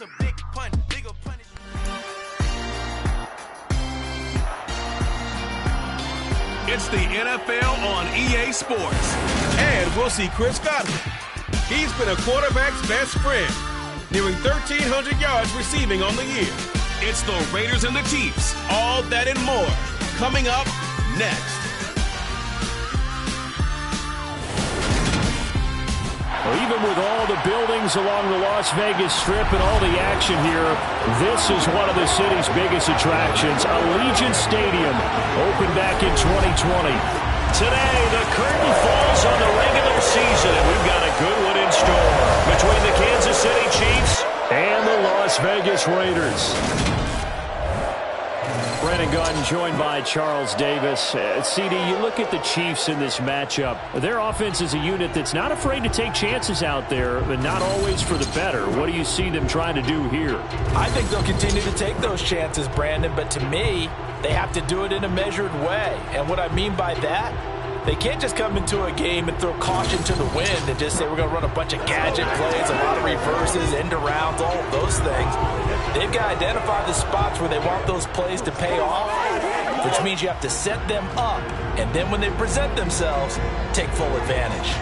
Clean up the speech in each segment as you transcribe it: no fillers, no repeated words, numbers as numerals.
A big pun, bigger punish. It's the NFL on EA Sports. And we'll see Chris Godwin. He's been a quarterback's best friend, nearing 1,300 yards receiving on the year. It's the Raiders and the Chiefs. All that and more coming up next. Well, even with all the buildings along the Las Vegas Strip and all the action here, this is one of the city's biggest attractions. Allegiant Stadium opened back in 2020. Today, the curtain falls on the regular season, and we've got a good one in store between the Kansas City Chiefs and the Las Vegas Raiders. Brandon Gaudin joined by Charles Davis. CD, you look at the Chiefs in this matchup. Their offense is a unit that's not afraid to take chances out there, but not always for the better. What do you see them trying to do here? I think they'll continue to take those chances, Brandon, but to me, they have to do it in a measured way. And what I mean by that, they can't just come into a game and throw caution to the wind and just say we're going to run a bunch of gadget plays, a lot of reverses, end arounds, all of those things. They've got to identify the spots where they want those plays to pay off, which means you have to set them up, and then when they present themselves, take full advantage.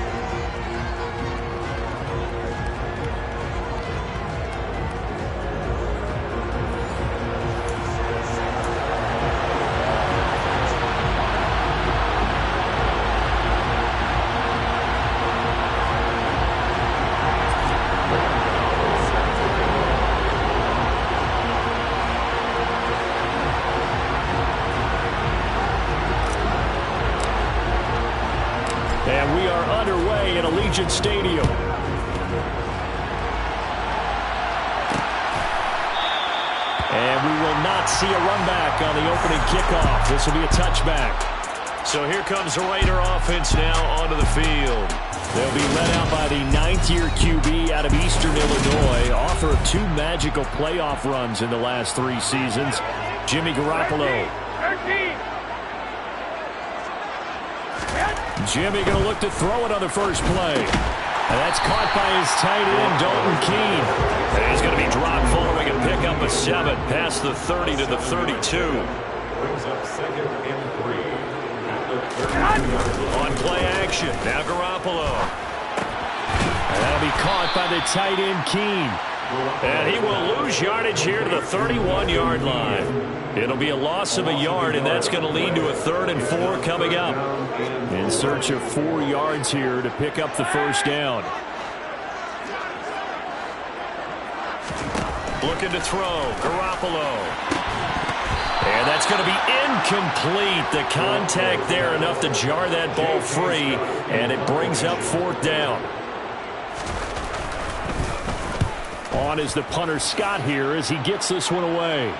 And we are underway at Allegiant Stadium. And we will not see a run back on the opening kickoff. This will be a touchback. So here comes the Raider offense now onto the field. They'll be led out by the ninth-year QB out of Eastern Illinois, author of 2 magical playoff runs in the last 3 seasons, Jimmy Garoppolo. Jimmy going to look to throw it on the first play. And that's caught by his tight end, Dalton Keene. And he's going to be dropped following a pickup of 7 past the 30 to the 32. On play action, now Garoppolo. And that'll be caught by the tight end, Keene. And he will lose yardage here to the 31-yard line. It'll be a loss of a yard, and that's going to lead to a 3rd and 4 coming up. In search of 4 yards here to pick up the first down. Looking to throw, Garoppolo. And that's going to be incomplete. The contact there enough to jar that ball free, and it brings up 4th down. On is the punter Scott here as he gets this one away.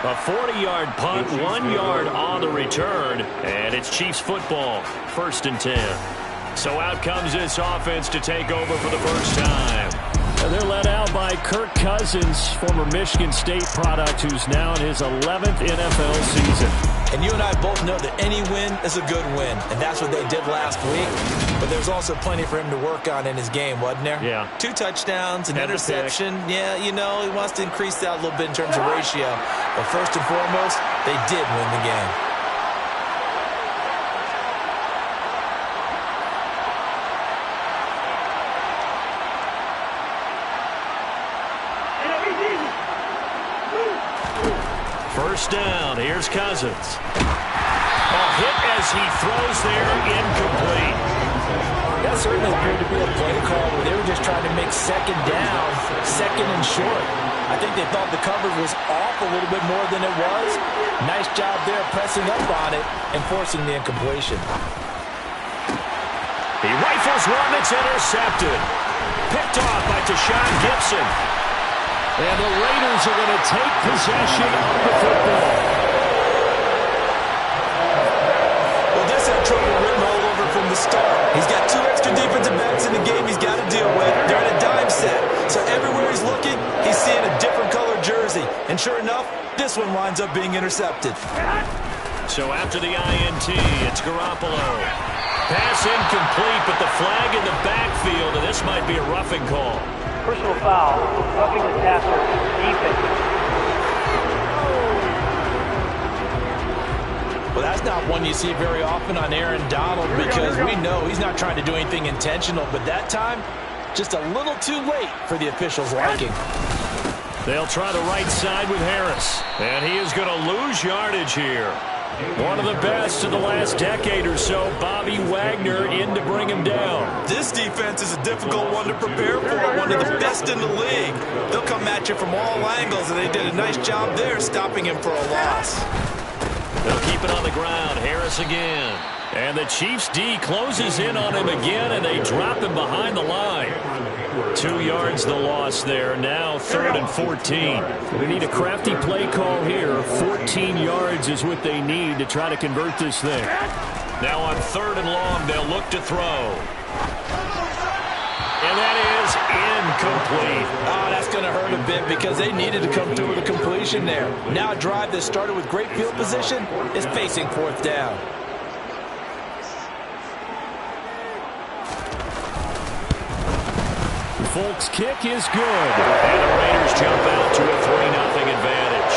A 40-yard punt, 1 yard on the return, and it's Chiefs football, 1st and 10. So out comes this offense to take over for the first time. And they're led out by Kirk Cousins, former Michigan State product, who's now in his 11th NFL season. And you and I both know that any win is a good win, and that's what they did last week. But there's also plenty for him to work on in his game, wasn't there? Yeah. 2 touchdowns, an Had interception. Yeah, you know, he wants to increase that a little bit in terms of ratio. But first and foremost, they did win the game. First down, here's Cousins. A hit as he throws there, incomplete. That certainly appeared to be a play call where they were just trying to make 2nd down, 2nd and short. I think they thought the coverage was off a little bit more than it was. Nice job there pressing up on it and forcing the incompletion. He rifles one that's intercepted. Picked off by Tashawn Gibson. And the Raiders are going to take possession of the football. Well, this had trouble written all over from the start. He's got 2 extra defensive backs in the game he's got to deal with. They're in a dime set. So everywhere he's looking, he's seeing a different colored jersey. And sure enough, this one winds up being intercepted. So after the INT, it's Garoppolo. Pass incomplete, but the flag in the backfield, and this might be a roughing call. Personal foul, roughing the passer, defense. Well, that's not one you see very often on Aaron Donald because we know he's not trying to do anything intentional, but that time, just a little too late for the officials' liking. They'll try the right side with Harris, and he is going to lose yardage here. One of the best of the last decade or so, Bobby Wagner in to bring him down. This defense is a difficult one to prepare for, one of the best in the league. They'll come at you from all angles, and they did a nice job there stopping him for a loss. They'll keep it on the ground. Harris again. And the Chiefs D closes in on him again, and they drop him behind the line. 2 yards the loss there. Now 3rd and 14. We need a crafty play call here. 14 yards is what they need to try to convert this thing. Now on 3rd and long, they'll look to throw. And that is incomplete. Oh, that's going to hurt a bit because they needed to come through with a completion there. Now a drive that started with great field position is facing 4th down. Folk's kick is good. And the Raiders jump out to a 3-0 advantage.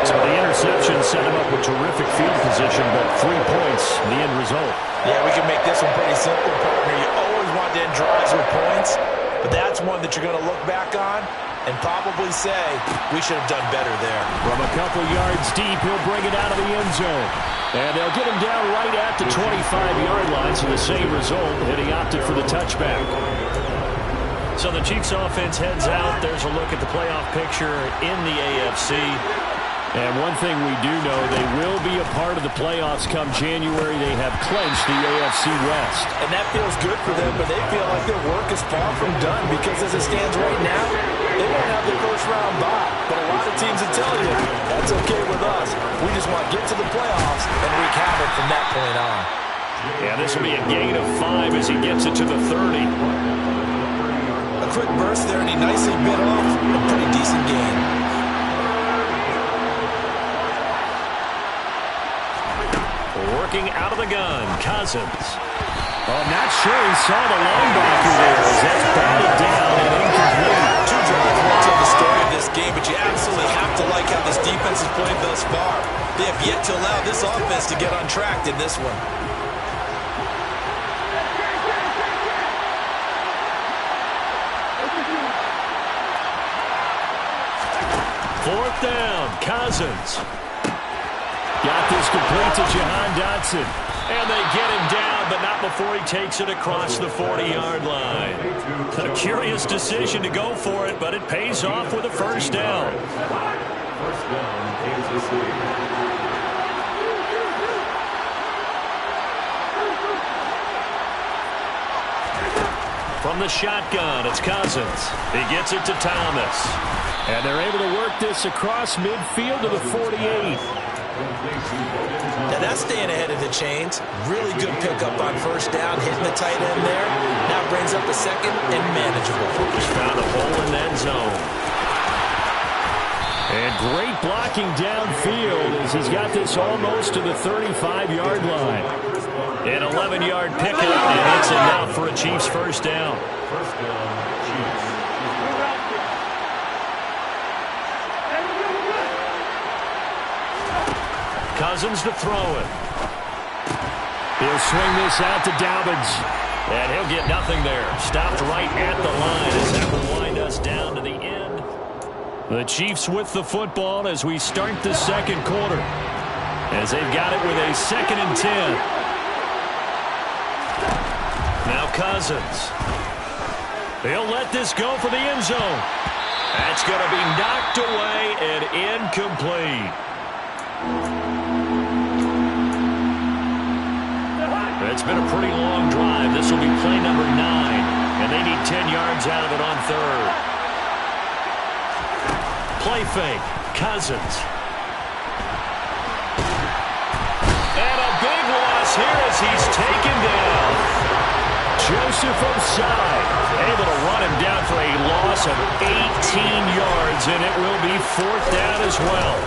So the interception set him up with terrific field position, but 3 points, the end result. Yeah, we can make this one pretty simple, partner. You always want to end drives with points, but that's one that you're going to look back on and probably say, we should have done better there. From a couple yards deep, he'll bring it out of the end zone. And they'll get him down right at the 25-yard line, so the same result, and he opted for the touchback. So the Chiefs offense heads out. There's a look at the playoff picture in the AFC. And one thing we do know, they will be a part of the playoffs come January. They have clinched the AFC West. And that feels good for them, but they feel like their work is far from done because as it stands right now, they won't have their first round bye. But a lot of teams will tell you, that's okay with us. We just want to get to the playoffs and wreak havoc from that point on. Yeah, this will be a gain of 5 as he gets it to the 30. A quick burst there, and he nicely bit off a pretty decent gain. Working out of the gun, Cousins. Oh, I'm not sure he saw the linebacker there as that's batted down and incomplete. 2 drives will tell the story of this game, but you absolutely have to like how this defense has played thus far. They have yet to allow this offense to get on track in this one. Fourth down, Cousins. Got this complete to Jahan Dotson. And they get him down, but not before he takes it across the 40-yard line. A curious decision to go for it, but it pays off with a first down. From the shotgun, it's Cousins. He gets it to Thomas. And they're able to work this across midfield to the 48. Now that's staying ahead of the chains. Really good pickup on first down, hitting the tight end there. Now brings up the second and manageable. Just found a hole in the end zone. And great blocking downfield as he's got this almost to the 35-yard line. An 11-yard pickup, and it's enough for a Chiefs first down. Cousins to throw it. He'll swing this out to Dobbins. And he'll get nothing there. Stopped right at the line as that will wind us down to the end. The Chiefs with the football as we start the second quarter. As they've got it with a 2nd and 10. Now Cousins. He'll let this go for the end zone. That's going to be knocked away and incomplete. It's been a pretty long drive. This will be play number 9. And they need 10 yards out of it on 3rd. Play fake. Cousins. And a big loss here as he's taken down. Joseph Osai able to run him down for a loss of 18 yards. And it will be 4th down as well.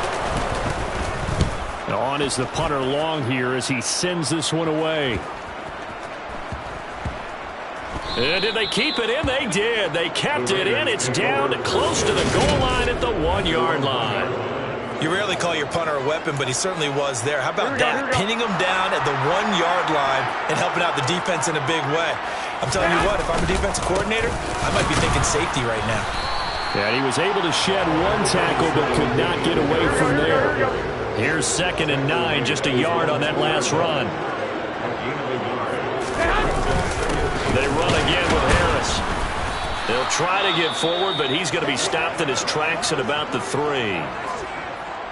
On is the punter long here as he sends this one away. And did they keep it in? They did. They kept it in. It's down close to the goal line at the 1-yard line. You rarely call your punter a weapon, but he certainly was there. How about that? Pinning him down at the 1-yard line and helping out the defense in a big way. I'm telling you what, if I'm a defensive coordinator, I might be thinking safety right now. And he was able to shed one tackle but could not get away from there. Here's 2nd and 9, just a yard on that last run. They run again with Harris. They'll try to get forward, but he's going to be stopped in his tracks at about the 3.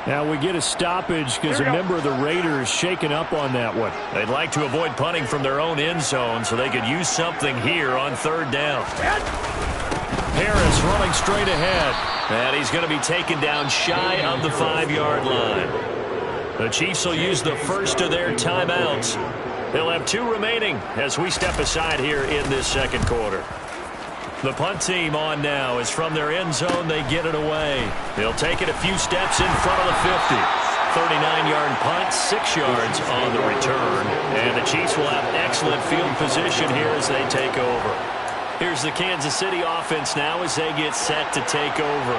Now we get a stoppage because a member of the Raiders shaken up on that one. They'd like to avoid punting from their own end zone so they could use something here on 3rd down. Harris running straight ahead. And he's going to be taken down shy of the 5-yard line. The Chiefs will use the first of their timeouts. They'll have 2 remaining as we step aside here in this 2nd quarter. The punt team on now is from their end zone. They get it away. They'll take it a few steps in front of the 50. 39-yard punt, 6 yards on the return. And the Chiefs will have excellent field position here as they take over. Here's the Kansas City offense now as they get set to take over.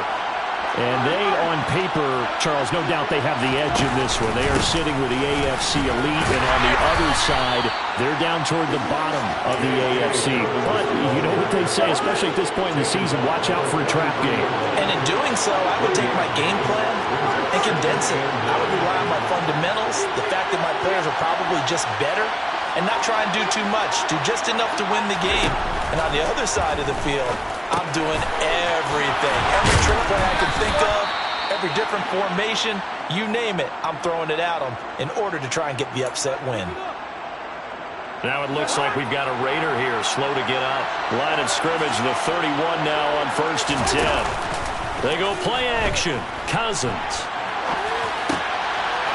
And they, on paper, Charles, no doubt they have the edge in this one. They are sitting with the AFC elite, and on the other side, they're down toward the bottom of the AFC. But you know what they say, especially at this point in the season, watch out for a trap game. And in doing so, I would take my game plan and condense it. I would rely on my fundamentals, the fact that my players are probably just better, and not try and do too much, do just enough to win the game. And on the other side of the field, I'm doing everything. Every trick play I can think of, every different formation, you name it, I'm throwing it at them in order to try and get the upset win. Now it looks like we've got a Raider here, slow to get up. Line of scrimmage, the 31 now on 1st and 10. They go play action. Cousins.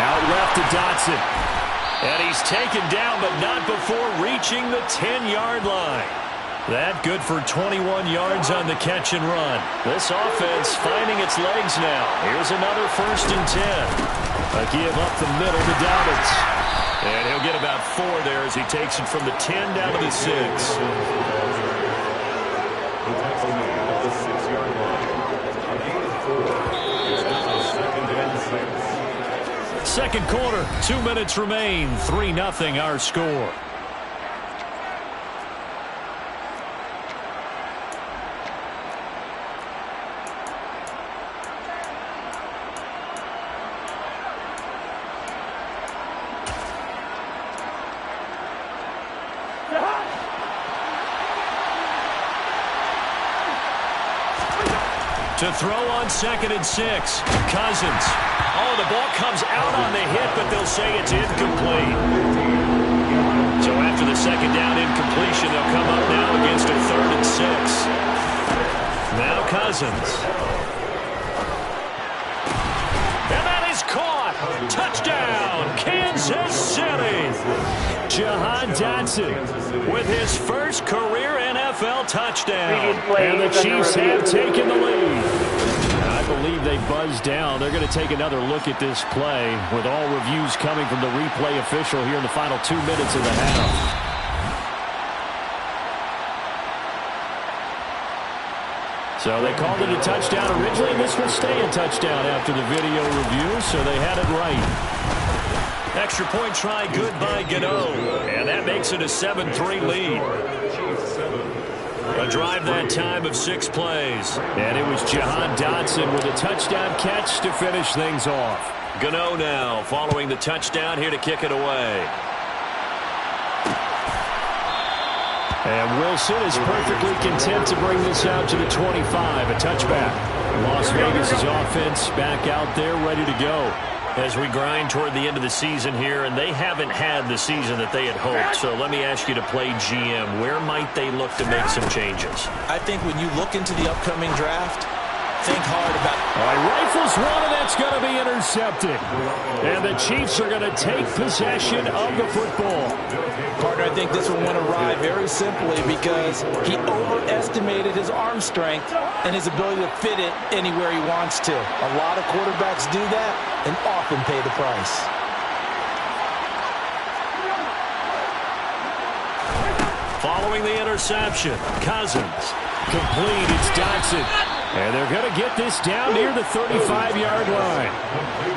Out left to Dotson. And he's taken down, but not before reaching the 10-yard line. That good for 21 yards on the catch and run. This offense finding its legs now. Here's another 1st and 10. A give up the middle to Dobbins. And he'll get about 4 there as he takes it from the 10 down to the 6. Second quarter, 2 minutes remain. 3-0 our score. To throw on 2nd and 6. Cousins. Oh, the ball comes out on the hit, but they'll say it's incomplete. So after the 2nd down incompletion, they'll come up now against a 3rd and 6. Now Cousins. And that is caught. Touchdown, Kansas City. Jahan Dotson with his first career NFL touchdown. And the Chiefs have taken the lead. I believe they buzzed down. They're going to take another look at this play with all reviews coming from the replay official here in the final 2 minutes of the half. So they called it a touchdown originally, and this will stay a touchdown after the video review, so they had it right. Extra point try good by Gano. And that makes it a 7-3 lead. A drive that time of 6 plays. And it was Jahan Dotson with a touchdown catch to finish things off. Gano now following the touchdown here to kick it away. And Wilson is perfectly content to bring this out to the 25, a touchback. Las Vegas' offense back out there ready to go. As we grind toward the end of the season here, and they haven't had the season that they had hoped. So let me ask you to play GM. Where might they look to make some changes? I think when you look into the upcoming draft, think hard about it. All right, rifles one, and that's going to be intercepted. And the Chiefs are going to take possession of the football. Partner, I think this one went awry very simply because he overestimated his arm strength and his ability to fit it anywhere he wants to. A lot of quarterbacks do that and often pay the price. Following the interception, Cousins. Complete, it's Dotson. And they're going to get this down near the 35-yard line.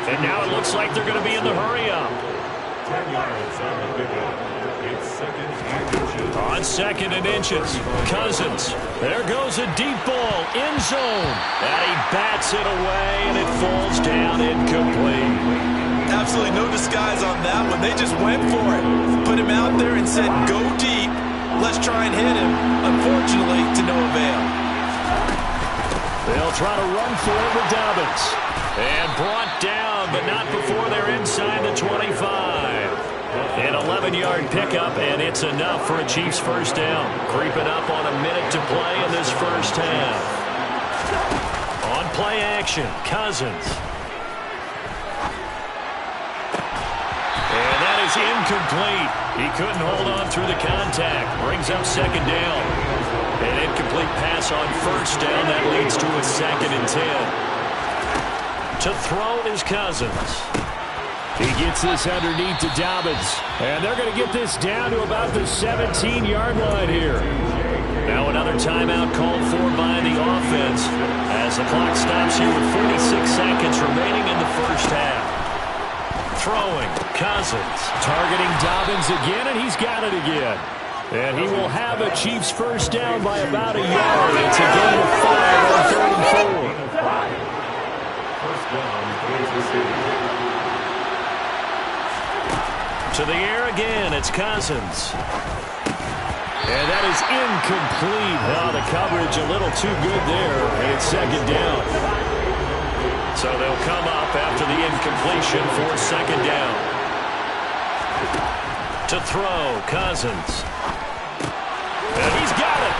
And now it looks like they're going to be in the hurry-up. 10 yards on the pickup. It's second and inches. On second and inches, Cousins. There goes a deep ball, end zone. And he bats it away, and it falls down incomplete. Absolutely no disguise on that one. They just went for it. Put him out there and said, go deep. Let's try and hit him. Unfortunately, to no avail. They'll try to run for it with Dobbins. And brought down, but not before they're inside the 25. An 11-yard pickup, and it's enough for a Chiefs first down. Creeping up on a minute to play in this first half. On play action, Cousins. And that is incomplete. He couldn't hold on through the contact. Brings up second down. An incomplete pass on first down. That leads to a 2nd and 10. To throw is Cousins. He gets this underneath to Dobbins. And they're going to get this down to about the 17-yard line here. Now another timeout called for by the offense as the clock stops here with 46 seconds remaining in the first half. Throwing, Cousins. Targeting Dobbins again, and he's got it again. And he will have a Chiefs first down by about a yard. It's a gain of 5 on 3rd and 4. First down, Kansas City. To the air again, it's Cousins. And that is incomplete. Oh, the coverage a little too good there, and it's second down. So they'll come up after the incompletion for second down. To throw, Cousins. And he's got it.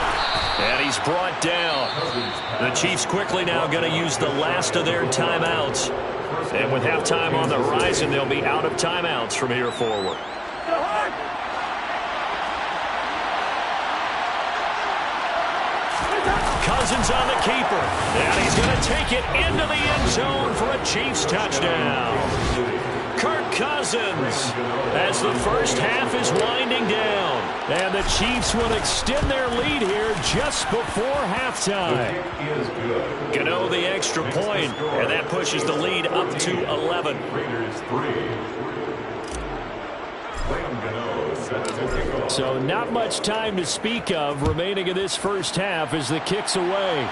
And he's brought down. The Chiefs quickly now going to use the last of their timeouts. And with halftime on the horizon, they'll be out of timeouts from here forward. Cousins on the keeper. And he's going to take it into the end zone for a Chiefs touchdown. Kirk Cousins as the first half is winding down. And the Chiefs will extend their lead here just before halftime. Gano the extra point, and that pushes the lead up to 11. Raiders 3. So not much time to speak of remaining in this first half as the kick's away.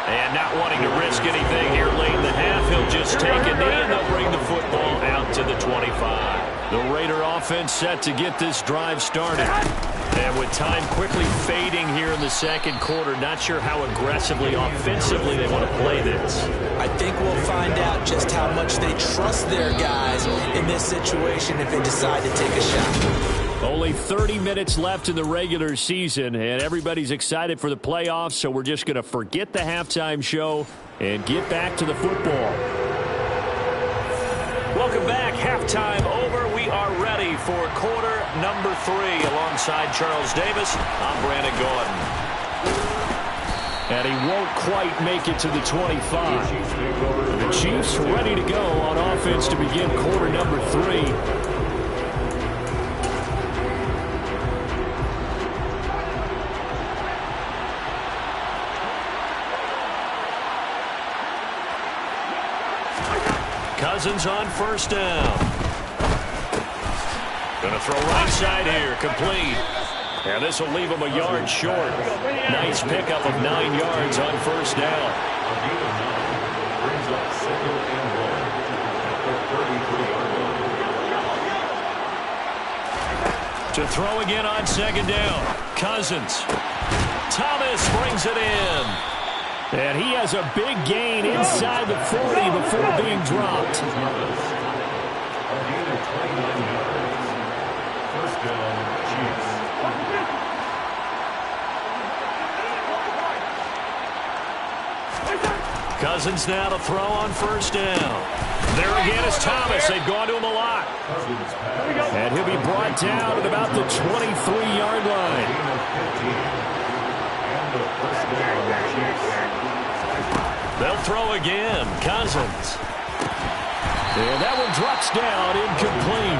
And not wanting to risk anything here late in the half, he'll just take a knee and they'll bring the football out to the 25. The Raider offense set to get this drive started. And with time quickly fading here in the second quarter, not sure how aggressively, offensively they want to play this. I think we'll find out just how much they trust their guys in this situation if they decide to take a shot. Only 30 minutes left in the regular season, and everybody's excited for the playoffs, so we're just going to forget the halftime show and get back to the football. Welcome back. Halftime over. We are ready for quarter number 3. Alongside Charles Davis, I'm Brandon Gaudin. And he won't quite make it to the 25. The Chiefs ready to go on offense to begin quarter number 3. Cousins on first down. Going to throw right side here, complete. And this will leave him a yard short. Nice pickup of 9 yards on first down. To throw again on second down. Cousins. Thomas brings it in. And he has a big gain inside the 40 before being dropped. First down, Chiefs. Cousins now to throw on first down. There again is Thomas. They've gone to him a lot. And he'll be brought down at about the 23-yard line. They'll throw again. Cousins. And that one drops down incomplete.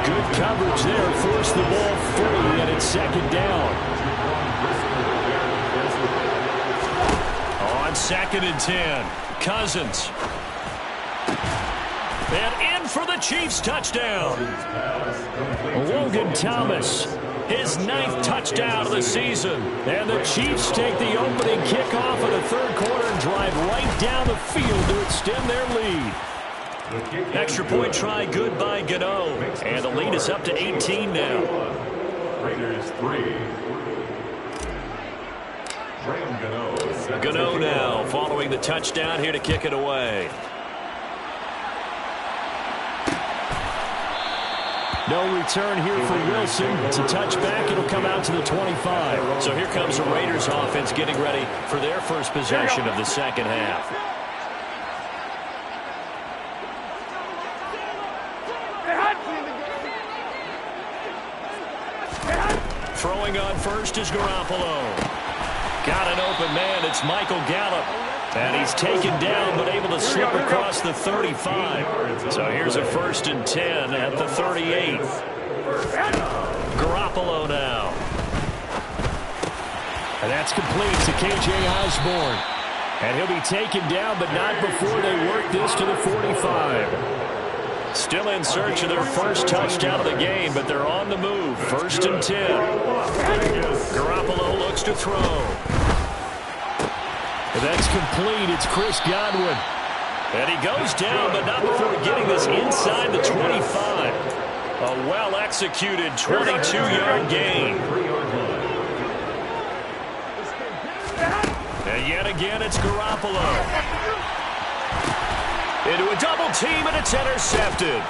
Good coverage there. Forced the ball free, and it's second down. On 2nd and 10, Cousins. And in for the Chiefs touchdown. Logan Thomas, his 9th touchdown of the season. And the Chiefs take the opening kickoff of the third quarter and drive right down the field to extend their lead. Extra point try good by Gano. And the lead is up to 18 now. Raiders 3. Gano now following the touchdown here to kick it away. No return here for Wilson. It's a touchback. It'll come out to the 25. So here comes the Raiders offense getting ready for their first possession of the second half. Throwing on first is Garoppolo. Got an open man. It's Michael Gallup. And he's taken down but able to slip across the 35. So here's a 1st and 10 at the 38th. Garoppolo now. And that's complete to K.J. Osborne. And he'll be taken down, but not before they work this to the 45. Still in search of their first touchdown of the game, but they're on the move. 1st and 10. Garoppolo looks to throw. And that's complete. It's Chris Godwin. And he goes down, but not before getting this inside the 25. A well-executed 22-yard gain. And yet again, it's Garoppolo. Into a double team, and it's intercepted.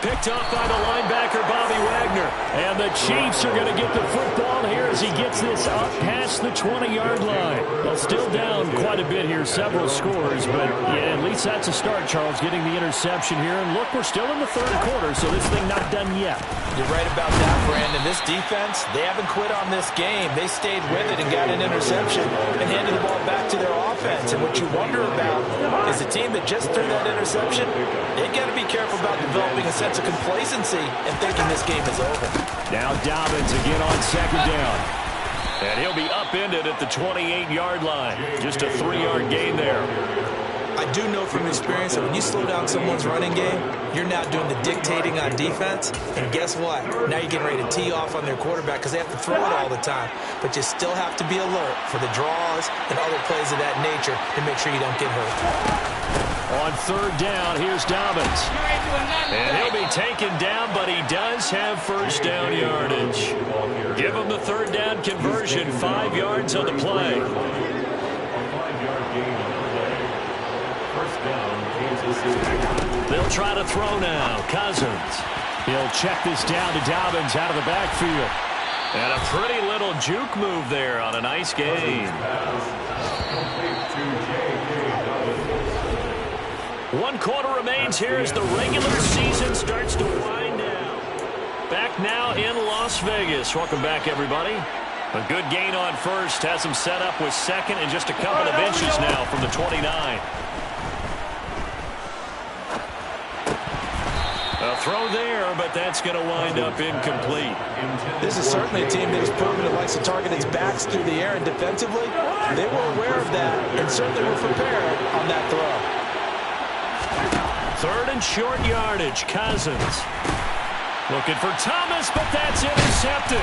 Picked up by the linebacker, Bobby Wagner. And the Chiefs are going to get the football here as he gets this up past the 20-yard line. Well, still down quite a bit here, several scores, but yeah, at least that's a start, Charles, getting the interception here. And look, we're still in the third quarter, so this thing not done yet. You're right about that, Brandon. This defense, they haven't quit on this game. They stayed with it and got an interception and handed the ball back to their offense. And what you wonder about is a team that just threw that interception, they got to be careful about developing a sense of complacency and thinking this game is over. Now Dobbins again on 2nd down. And he'll be upended at the 28-yard line. Just a 3-yard gain there. I do know from experience that when you slow down someone's running game, you're now doing the dictating on defense. And guess what? Now you're getting ready to tee off on their quarterback because they have to throw it all the time. But you still have to be alert for the draws and other plays of that nature to make sure you don't get hurt. On 3rd down, here's Dobbins. And he'll be taken down, but he does have 1st down yardage. Give him the 3rd down conversion, 5 yards on the play. They'll try to throw now. Cousins. He'll check this down to Dobbins out of the backfield. And a pretty little juke move there on a nice gain. 1 quarter remains here as the regular season starts to wind down. Back now in Las Vegas. Welcome back, everybody. A good gain on first. Has him set up with 2nd and just a couple of inches now from the 29. A throw there, but that's going to wind up incomplete. This is certainly a team that has proven it likes to target its backs through the air, and defensively, they were aware of that and certainly were prepared on that throw. 3rd and short yardage. Cousins. Looking for Thomas, but that's intercepted.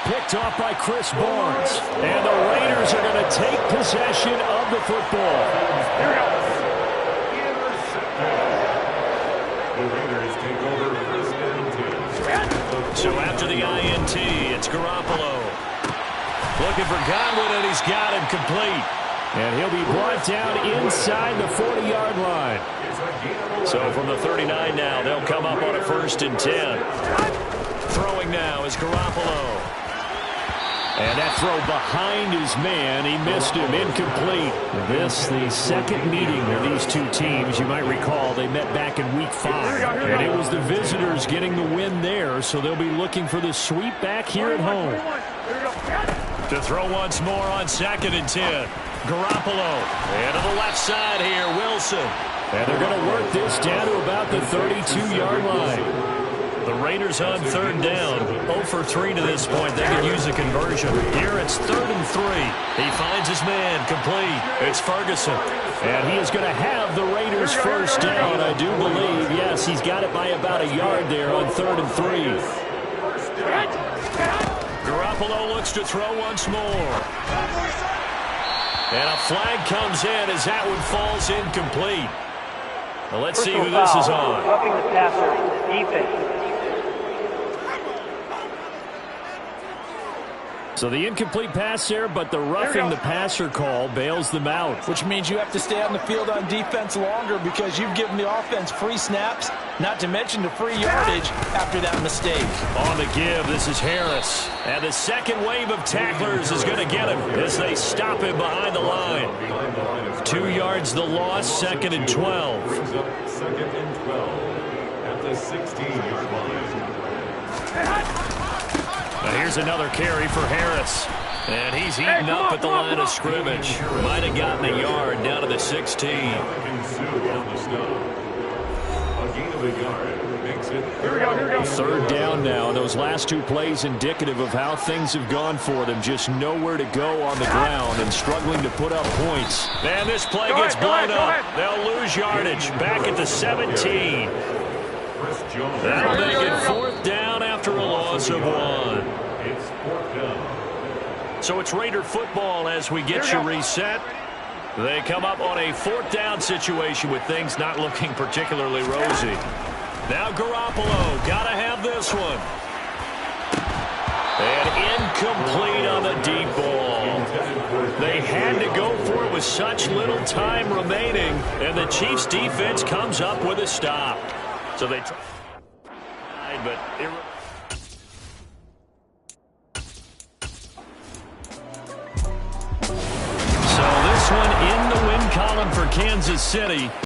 Picked off by Chris Barnes. And the Raiders are going to take possession of the football. The Raiders take over 1st and 10. So after the INT, it's Garoppolo. Looking for Godwin, and he's got him complete. And he'll be brought down inside the 40-yard line. So from the 39 now, they'll come up on a 1st and 10. Throwing now is Garoppolo. And that throw behind his man. He missed him. Incomplete. This, the second meeting of these two teams. You might recall they met back in Week 5. And it was the visitors getting the win there, so they'll be looking for the sweep back here at home. To throw once more on 2nd and 10. Garoppolo. And to the left side here, Wilson. And they're going to work this down to about the 32-yard line. The Raiders on third down. 0 for 3 to this point. They could use a conversion. Here it's 3rd and 3. He finds his man complete. It's Ferguson. And he is going to have the Raiders first down, I do believe. Yes, he's got it by about a yard there on 3rd and 3. Garoppolo looks to throw once more. And a flag comes in as that one falls incomplete. Well, let's see who this is on. Roughing the passer, defense. So the incomplete pass there, but the roughing the passer call bails them out. Which means you have to stay on the field on defense longer because you've given the offense free snaps, not to mention the free yardage after that mistake. On the give, this is Harris. And the second wave of tacklers is going to get him as they stop him behind the line. 2 yards the loss, 2nd and 12. 2nd and 12 at the 16-yard line. Now here's another carry for Harris. And he's eaten up at the line of scrimmage. Might have gotten a yard down to the 16. On the stop. A gain of a yard makes it. Here we go. 3rd down now. Those last 2 plays indicative of how things have gone for them. Just nowhere to go on the ground and struggling to put up points. And this play gets blown up. They'll lose yardage. Back at the 17. That'll make it 4th down after a loss of 1. It's 4th down. So it's Raider football as we get you reset. They come up on a 4th down situation with things not looking particularly rosy. Now Garoppolo, gotta have this one. And incomplete on the deep ball. They had to go for it with such little time remaining, and the Chiefs defense comes up with a stop. So they try, but so this one in the win column for Kansas City.